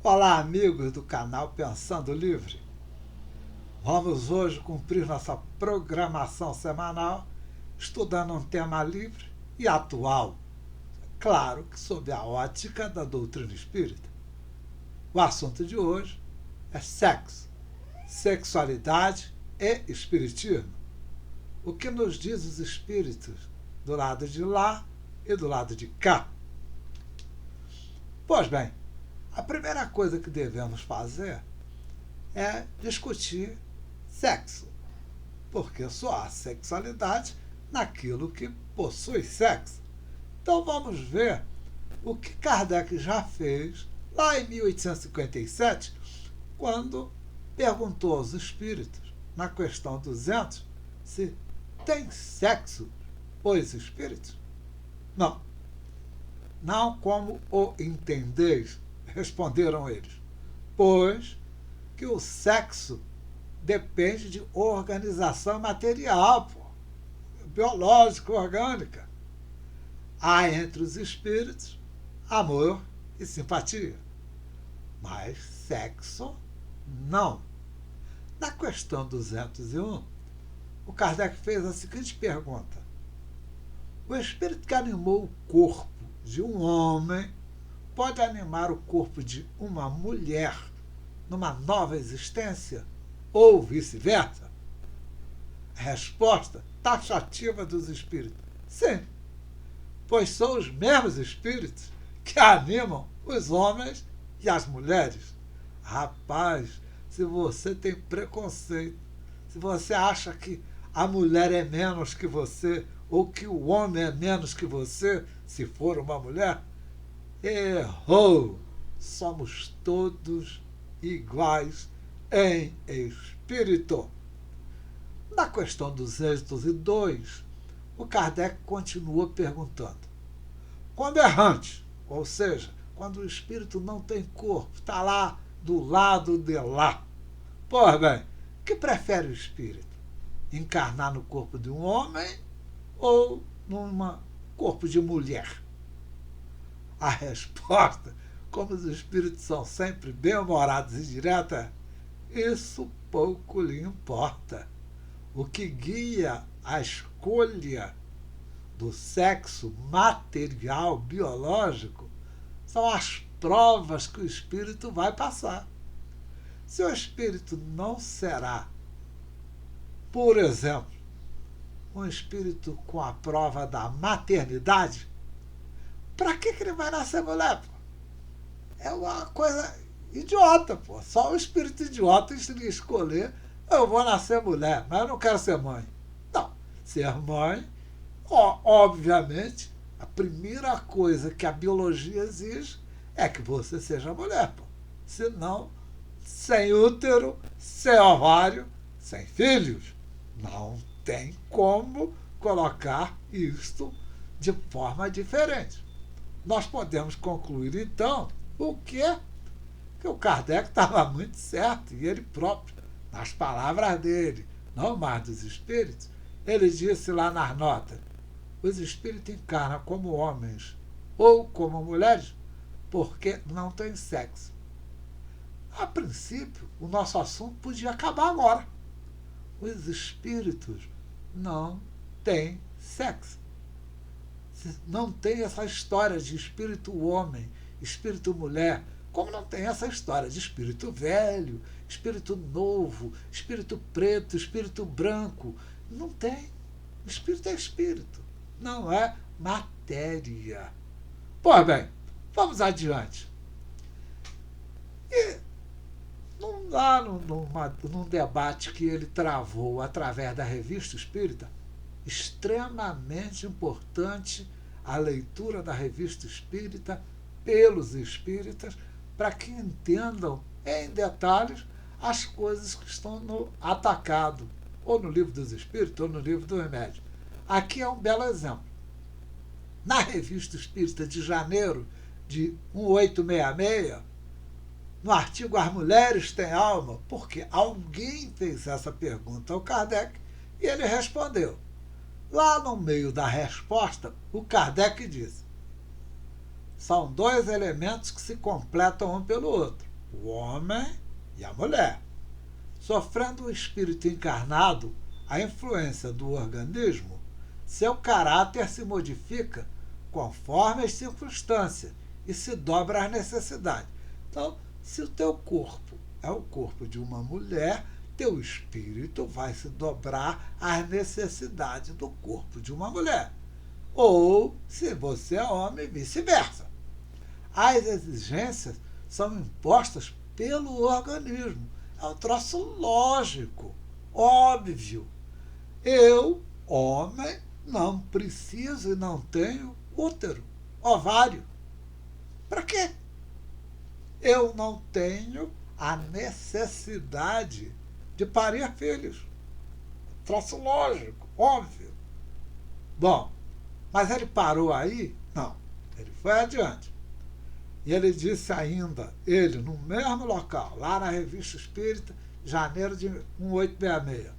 Olá, amigos do canal Pensando Livre. Vamos hoje cumprir nossa programação semanal, estudando um tema livre e atual, claro que sob a ótica da doutrina espírita. O assunto de hoje é sexo, sexualidade e espiritismo. O que nos diz os espíritos do lado de lá e do lado de cá? Pois bem, a primeira coisa que devemos fazer é discutir sexo, porque só há sexualidade naquilo que possui sexo. Então vamos ver o que Kardec já fez lá em 1857, quando perguntou aos espíritos, na questão 200, se tem sexo os espíritos? Não como o entendeis, responderam eles, pois que o sexo depende de organização material, biológica, orgânica. Há entre os espíritos amor e simpatia, mas sexo não. Na questão 201, o Kardec fez a seguinte pergunta: o espírito que animou o corpo de um homem pode animar o corpo de uma mulher numa nova existência ou vice-versa? A resposta taxativa dos espíritos: sim, pois são os mesmos espíritos que animam os homens e as mulheres. Rapaz, se você tem preconceito, se você acha que a mulher é menos que você ou que o homem é menos que você, se for uma mulher, errou! Somos todos iguais em espírito. Na questão 202, o Kardec continua perguntando: quando errante, ou seja, quando o espírito não tem corpo, está lá do lado de lá, pois bem, o que prefere o espírito? Encarnar no corpo de um homem ou num corpo de mulher? A resposta, como os espíritos são sempre bem-humorados e diretas, isso pouco lhe importa. O que guia a escolha do sexo material, biológico, são as provas que o espírito vai passar. Se o espírito não será, por exemplo, um espírito com a prova da maternidade, para que ele vai nascer mulher? Pô? É uma coisa idiota, pô. Só o espírito idiota iria escolher: eu vou nascer mulher, mas eu não quero ser mãe. Não. Ser mãe, obviamente, a primeira coisa que a biologia exige é que você seja mulher, pô. Senão, sem útero, sem ovário, sem filhos, não tem como colocar isto de forma diferente. Nós podemos concluir, então, o quê? Que o Kardec estava muito certo, e ele próprio, nas palavras dele, não mais dos espíritos, ele disse lá nas notas: os espíritos encarnam como homens ou como mulheres porque não têm sexo. A princípio, o nosso assunto podia acabar agora. Os espíritos não têm sexo. Não tem essa história de espírito homem, espírito mulher, como não tem essa história de espírito velho, espírito novo, espírito preto, espírito branco. Não tem. O espírito é espírito, não é matéria. Pois bem, vamos adiante. E lá num debate que ele travou através da Revista Espírita, extremamente importante a leitura da Revista Espírita pelos espíritas, para que entendam em detalhes as coisas que estão no atacado, ou no Livro dos Espíritos, ou no Livro do Remédio. Aqui é um belo exemplo. Na Revista Espírita de janeiro de 1866, no artigo As Mulheres Têm Alma, porque alguém fez essa pergunta ao Kardec e ele respondeu. Lá no meio da resposta, o Kardec disse: são dois elementos que se completam um pelo outro. o homem e a mulher. Sofrendo o espírito encarnado a influência do organismo, seu caráter se modifica conforme as circunstâncias e se dobra às necessidades. Então, se o teu corpo é o corpo de uma mulher, teu espírito vai se dobrar às necessidades do corpo de uma mulher. Ou, se você é homem, vice-versa. As exigências são impostas pelo organismo. É um troço lógico, óbvio. Eu, homem, não preciso e não tenho útero, ovário. Para quê? Eu não tenho a necessidade de parir filhos. Troço lógico, óbvio. Bom, mas ele parou aí? Não. Ele foi adiante. E ele disse ainda, ele, no mesmo local, lá na Revista Espírita, janeiro de 1866,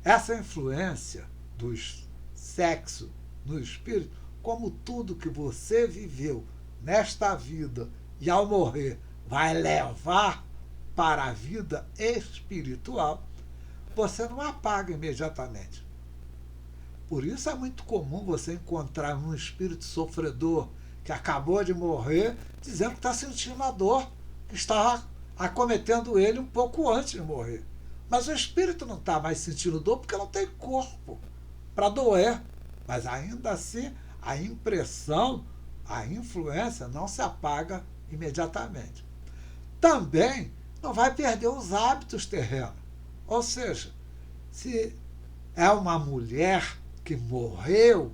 essa influência do sexo no espírito, como tudo que você viveu nesta vida e ao morrer vai levar para a vida espiritual, você não apaga imediatamente. Por isso é muito comum você encontrar um espírito sofredor que acabou de morrer, dizendo que está sentindo a dor que estava acometendo ele um pouco antes de morrer. Mas o espírito não está mais sentindo dor porque não tem corpo para doer. Mas ainda assim, a impressão, a influência não se apaga imediatamente. Também não vai perder os hábitos terrenos. Ou seja, se é uma mulher que morreu,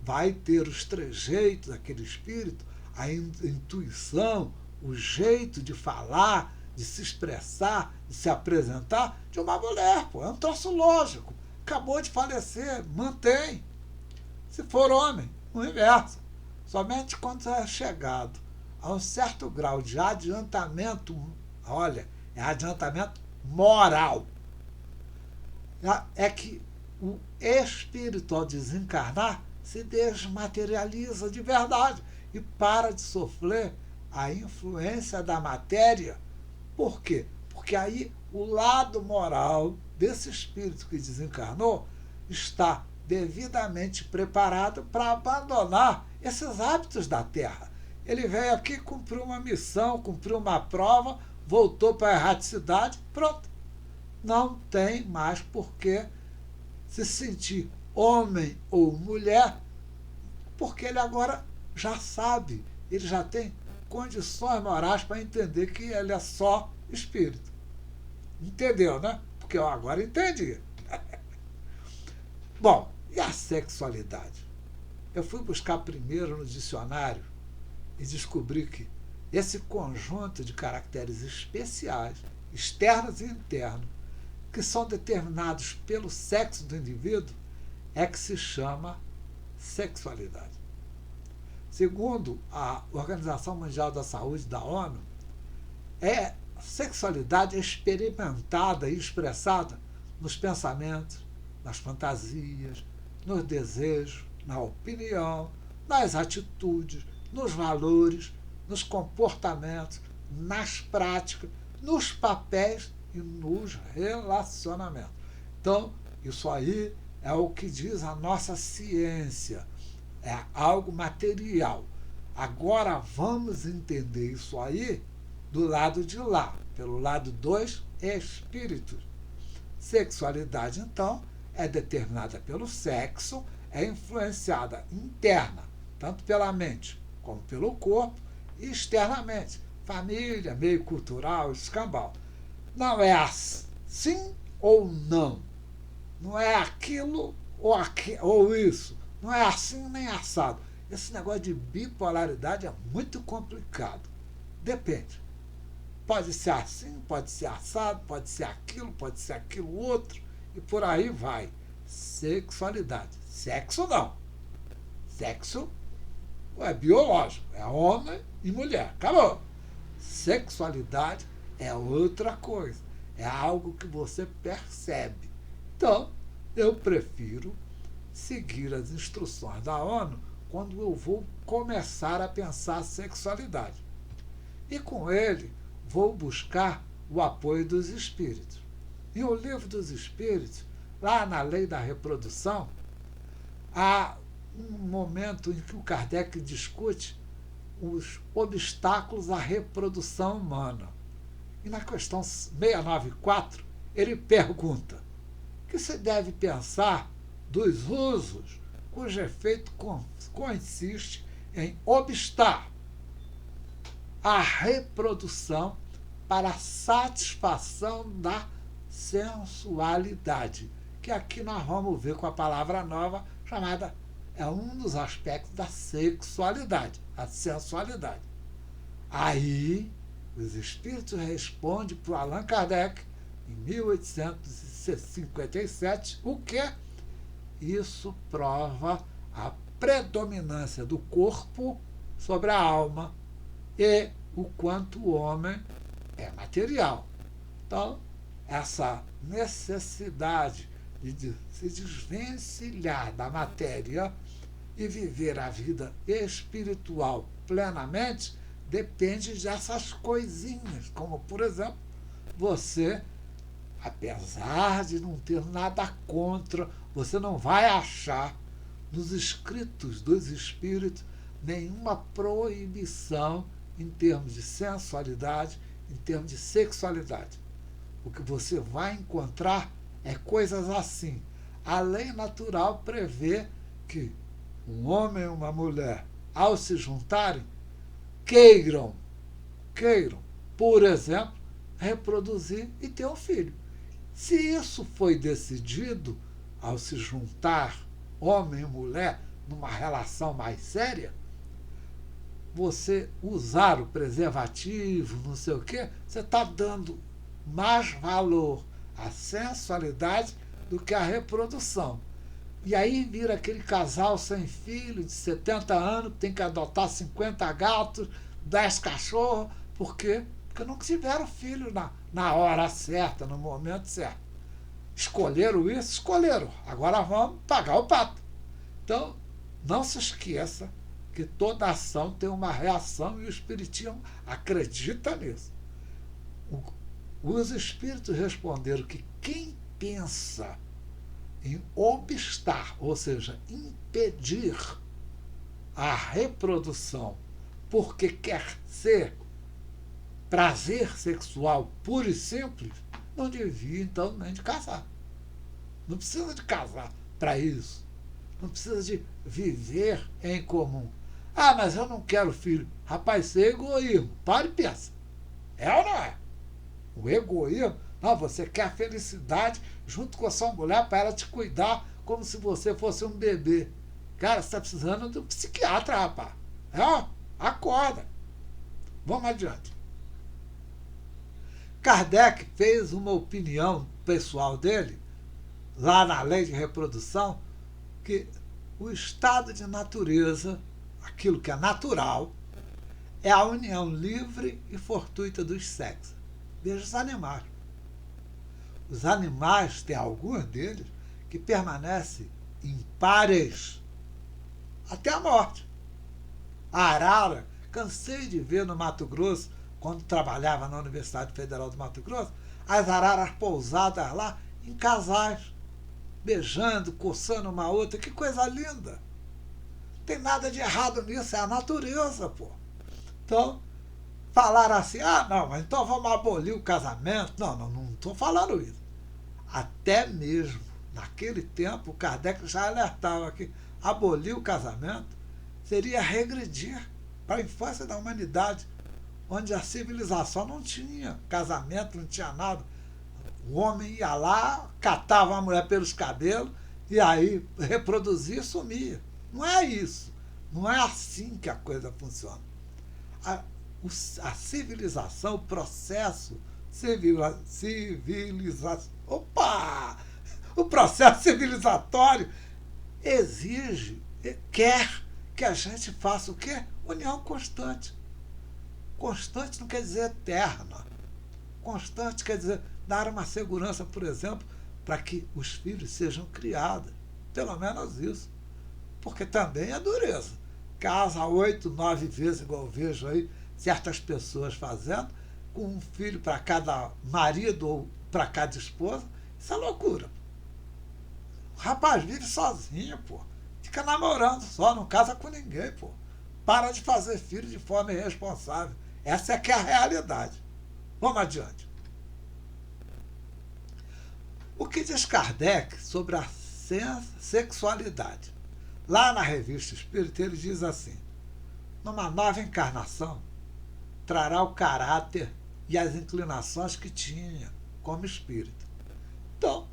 vai ter os trejeitos daquele espírito, a intuição, o jeito de falar, de se expressar, de se apresentar de uma mulher. Pô. É um troço lógico. Acabou de falecer, mantém. Se for homem, o inverso. Somente quando é chegado a um certo grau de adiantamento, olha, é adiantamento moral, é que o espírito, ao desencarnar, se desmaterializa de verdade e para de sofrer a influência da matéria. Por quê? Porque aí o lado moral desse espírito que desencarnou está devidamente preparado para abandonar esses hábitos da Terra. Ele veio aqui, cumpriu uma missão, cumpriu uma prova, voltou para a erraticidade, pronto. Não tem mais por que se sentir homem ou mulher, porque ele agora já sabe, ele já tem condições morais para entender que ele é só espírito. Entendeu, né? Porque eu agora entendi. Bom, e a sexualidade? Eu fui buscar primeiro no dicionário e descobri que esse conjunto de caracteres especiais, externos e internos, que são determinados pelo sexo do indivíduo, é que se chama sexualidade. Segundo a Organização Mundial da Saúde da ONU, a sexualidade é experimentada e expressada nos pensamentos, nas fantasias, nos desejos, na opinião, nas atitudes, nos valores, nos comportamentos, nas práticas, nos papéis e nos relacionamentos. Então, isso aí é o que diz a nossa ciência. É algo material. Agora vamos entender isso aí do lado de lá, pelo lado dos espíritos. Sexualidade, então, é determinada pelo sexo, é influenciada interna, tanto pela mente como pelo corpo, e externamente, família, meio cultural, escambau. Não é assim ou não. Não é aquilo ou isso. Não é assim nem assado. Esse negócio de bipolaridade é muito complicado. Depende. Pode ser assim, pode ser assado, pode ser aquilo outro, e por aí vai. Sexualidade. Sexo não. Sexo é biológico, é homem e mulher. Acabou. Sexualidade é outra coisa. É algo que você percebe. Então, eu prefiro seguir as instruções da ONU quando eu vou começar a pensar sexualidade. E com ele, vou buscar o apoio dos espíritos. E o livro dos espíritos, lá na lei da reprodução, há um momento em que o Kardec discute os obstáculos à reprodução humana. E na questão 694, ele pergunta que se deve pensar dos usos cujo efeito consiste em obstar a reprodução para a satisfação da sensualidade, que aqui nós vamos ver com a palavra nova chamada, é um dos aspectos da sexualidade, a sensualidade. Aí, os espíritos respondem para o Allan Kardec, em 1857, o que? Isso prova a predominância do corpo sobre a alma e o quanto o homem é material. Então, essa necessidade de se desvencilhar da matéria e viver a vida espiritual plenamente depende dessas coisinhas, como, por exemplo, você, apesar de não ter nada contra, você não vai achar nos escritos dos espíritos nenhuma proibição em termos de sensualidade, em termos de sexualidade. O que você vai encontrar é coisas assim. A lei natural prevê que um homem e uma mulher, ao se juntarem, queiram, por exemplo, reproduzir e ter um filho. Se isso foi decidido ao se juntar homem e mulher numa relação mais séria, você usar o preservativo, não sei o quê, você está dando mais valor à sensualidade do que à reprodução. E aí vira aquele casal sem filho, de 70 anos, que tem que adotar 50 gatos, 10 cachorros. Por quê? Porque não tiveram filho na hora certa, no momento certo. Escolheram isso? Escolheram. Agora vamos pagar o pato. Então, não se esqueça que toda ação tem uma reação e o Espiritismo acredita nisso. Os espíritos responderam que quem pensa em obstar, ou seja, impedir a reprodução porque quer ser prazer sexual puro e simples, não devia, então, nem de casar. Não precisa de casar para isso. Não precisa de viver em comum. Ah, mas eu não quero filho. Rapaz, isso é egoísmo. Para e pensa. É ou não é? O egoísmo, não, você quer a felicidade junto com a sua mulher para ela te cuidar como se você fosse um bebê. Cara, você está precisando de um psiquiatra, rapaz. É? Acorda. Vamos adiante. Kardec fez uma opinião pessoal dele, lá na lei de reprodução, que o estado de natureza, aquilo que é natural, é a união livre e fortuita dos sexos. Veja os animais. Os animais, tem alguns deles, que permanecem impares até a morte. A arara, cansei de ver no Mato Grosso, quando trabalhava na Universidade Federal do Mato Grosso, as araras pousadas lá em casais, beijando, coçando uma outra. Que coisa linda! Não tem nada de errado nisso, é a natureza, pô. Então, falaram assim, não, mas então vamos abolir o casamento. Não estou falando isso. Até mesmo naquele tempo, o Kardec já alertava que abolir o casamento seria regredir para a infância da humanidade, onde a civilização não tinha casamento, não tinha nada. O homem ia lá, catava a mulher pelos cabelos e aí reproduzia e sumia. Não é isso. Não é assim que a coisa funciona. A civilização, o processo o processo civilizatório exige, quer que a gente faça o quê? União constante. Constante não quer dizer eterna. Constante quer dizer dar uma segurança, por exemplo, para que os filhos sejam criados. Pelo menos isso. Porque também é dureza. Casa 8, 9 vezes, igual eu vejo aí certas pessoas fazendo, com um filho para cada marido ou para cada esposa. Isso é loucura. O rapaz vive sozinho, pô. Fica namorando só, não casa com ninguém, pô. Para de fazer filho de forma irresponsável. Essa é que é a realidade. Vamos adiante. O que diz Kardec sobre a sexualidade? Lá na Revista Espírita ele diz assim: numa nova encarnação, trará o caráter e as inclinações que tinha como espírito. Então,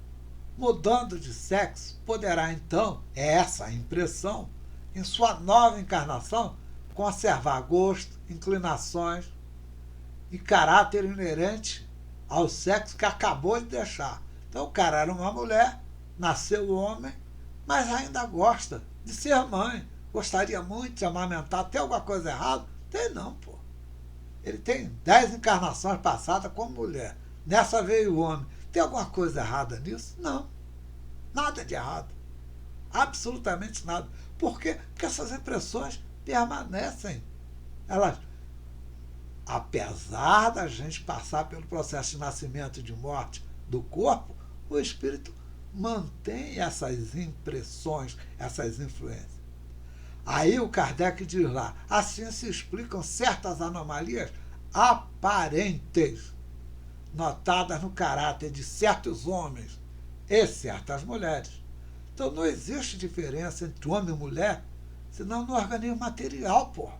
mudando de sexo, poderá então, é essa a impressão, em sua nova encarnação, conservar gosto, inclinações e caráter inerente ao sexo que acabou de deixar. Então o cara era uma mulher, nasceu homem, mas ainda gosta de ser mãe, gostaria muito de amamentar. Tem alguma coisa errada? Tem não, pô. Ele tem 10 encarnações passadas como mulher. Nessa veio homem. Tem alguma coisa errada nisso? Não. Nada de errado. Absolutamente nada. Por quê? Porque essas impressões permanecem. Elas, apesar da gente passar pelo processo de nascimento e de morte do corpo, o espírito mantém essas impressões, essas influências. Aí o Kardec diz lá, assim se explicam certas anomalias aparentes, notadas no caráter de certos homens e certas mulheres. Então não existe diferença entre homem e mulher, senão no organismo material, pô.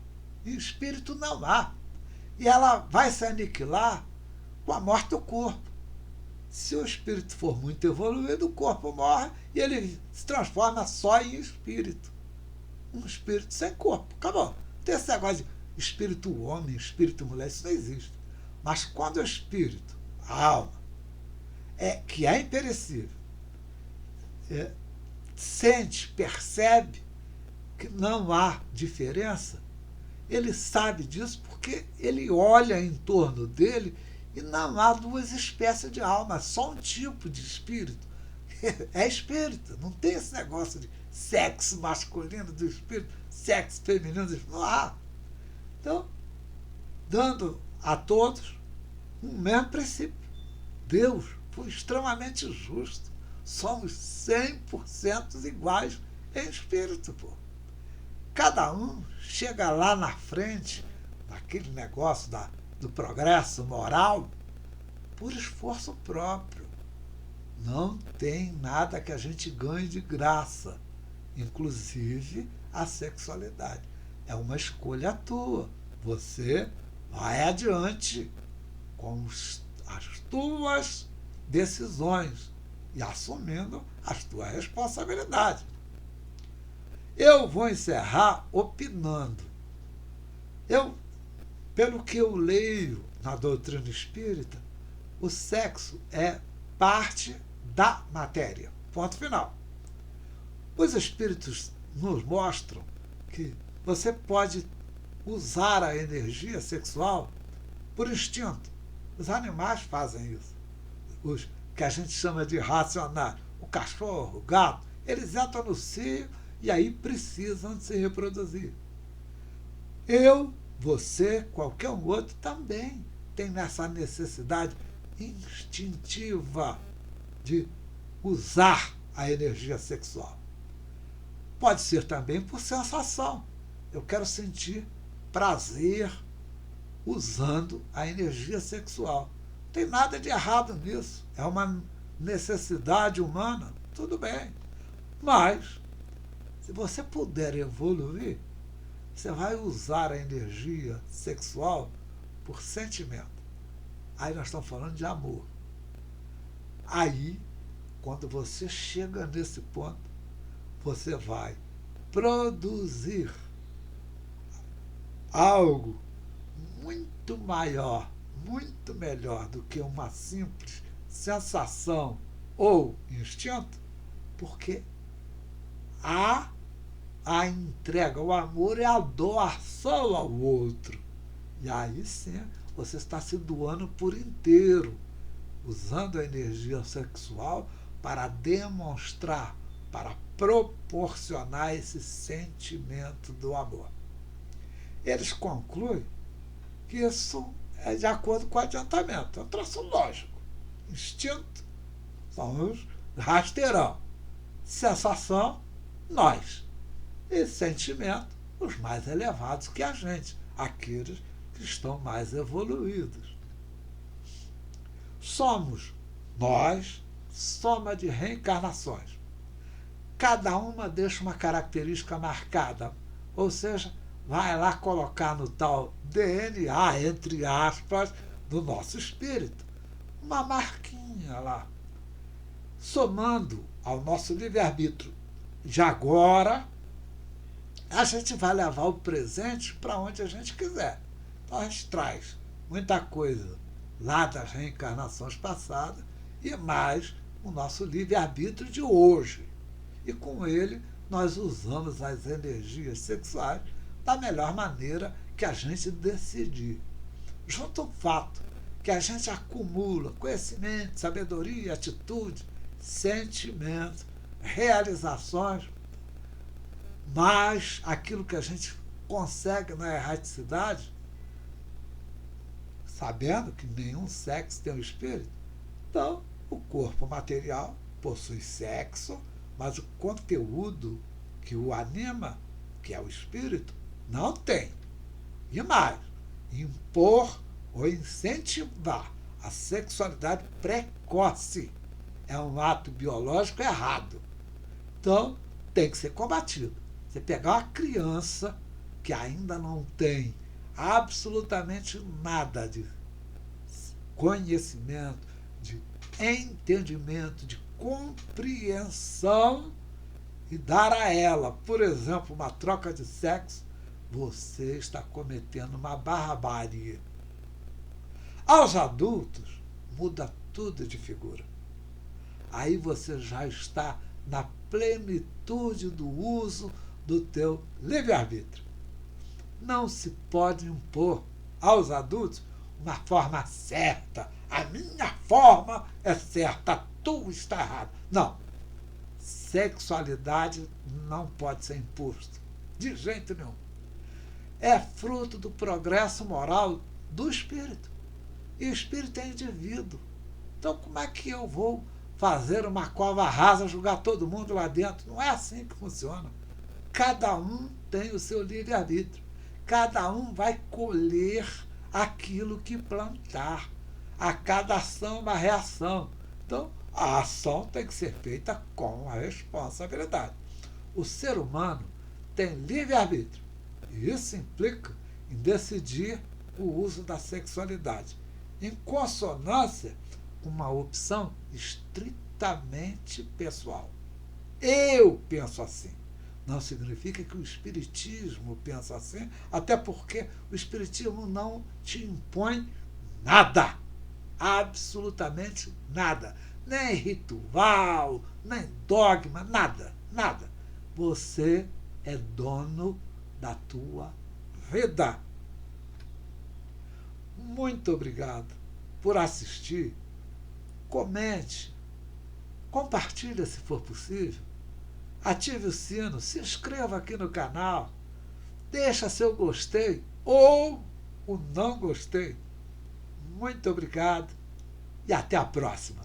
E espírito não há. E ela vai se aniquilar com a morte do corpo. Se o espírito for muito evoluído, o corpo morre e ele se transforma só em espírito. Um espírito sem corpo. Acabou. Tem esse negócio de espírito homem, espírito mulher, isso não existe. Mas quando o espírito, a alma, que é imperecível, sente, percebe que não há diferença, ele sabe disso porque ele olha em torno dele e não há duas espécies de alma, só um tipo de espírito. É espírito, não tem esse negócio de sexo masculino do espírito, sexo feminino do espírito, não há. Então, dando a todos um mesmo princípio. Deus foi extremamente justo. Somos 100% iguais em espírito, pô. Cada um chega lá na frente, naquele negócio do progresso moral, por esforço próprio. Não tem nada que a gente ganhe de graça, inclusive a sexualidade. É uma escolha tua. Você vai adiante com as tuas decisões e assumindo as tuas responsabilidades. Eu vou encerrar opinando. Pelo que eu leio na doutrina espírita, o sexo é parte da matéria. Ponto final. Os espíritos nos mostram que você pode usar a energia sexual por instinto. Os animais fazem isso. Os que a gente chama de racionais. O cachorro, o gato, eles entram no cio e aí precisam de se reproduzir. Eu, você, qualquer um outro também tem essa necessidade instintiva de usar a energia sexual. Pode ser também por sensação. Eu quero sentir prazer usando a energia sexual. Não tem nada de errado nisso. É uma necessidade humana, tudo bem. Mas, se você puder evoluir, você vai usar a energia sexual por sentimento. Aí nós estamos falando de amor. Aí, quando você chega nesse ponto, você vai produzir algo muito maior, muito melhor do que uma simples sensação ou instinto, porque há a entrega, o amor é a doação ao outro. E aí sim, você está se doando por inteiro, usando a energia sexual para demonstrar, para proporcionar esse sentimento do amor. Eles concluem que isso é de acordo com o adiantamento. É um troço lógico. Instinto são os rasteirão. Sensação, nós. E sentimento, os mais elevados que a gente, aqueles que estão mais evoluídos. Somos nós, soma de reencarnações. Cada uma deixa uma característica marcada, ou seja, vai lá colocar no tal DNA, entre aspas, do nosso espírito, uma marquinha lá, somando ao nosso livre-arbítrio de agora, a gente vai levar o presente para onde a gente quiser. Então a gente traz muita coisa lá das reencarnações passadas e mais o nosso livre-arbítrio de hoje. E com ele nós usamos as energias sexuais da melhor maneira que a gente decidir. Junto ao fato que a gente acumula conhecimento, sabedoria, atitude, sentimento, realizações, mas aquilo que a gente consegue na erraticidade, sabendo que nenhum sexo tem o espírito, então o corpo material possui sexo, mas o conteúdo que o anima, que é o espírito, não tem. E mais, impor ou incentivar a sexualidade precoce é um ato biológico errado. Então, tem que ser combatido. Você pegar uma criança que ainda não tem absolutamente nada de conhecimento, de entendimento, de compreensão e dar a ela, por exemplo, uma troca de sexo, você está cometendo uma barbárie. Aos adultos, muda tudo de figura. Aí você já está na plenitude do uso do teu livre-arbítrio. Não se pode impor aos adultos uma forma certa. A minha forma é certa, a tua está errada. Não. Sexualidade não pode ser imposto. De jeito nenhum. É fruto do progresso moral do espírito. E o espírito é indivíduo. Então, como é que eu vou fazer uma cova rasa, jogar todo mundo lá dentro? Não é assim que funciona. Cada um tem o seu livre-arbítrio. Cada um vai colher aquilo que plantar. A cada ação, uma reação. Então, a ação tem que ser feita com a responsabilidade. O ser humano tem livre-arbítrio. E isso implica em decidir o uso da sexualidade, em consonância com uma opção estritamente pessoal. Eu penso assim. Não significa que o espiritismo pensa assim, até porque o espiritismo não te impõe nada. Absolutamente nada. Nem ritual, nem dogma, nada, nada. Você é dono da tua vida. Muito obrigado por assistir. Comente, compartilhe se for possível, ative o sino, se inscreva aqui no canal, deixa seu gostei ou o não gostei. Muito obrigado e até a próxima.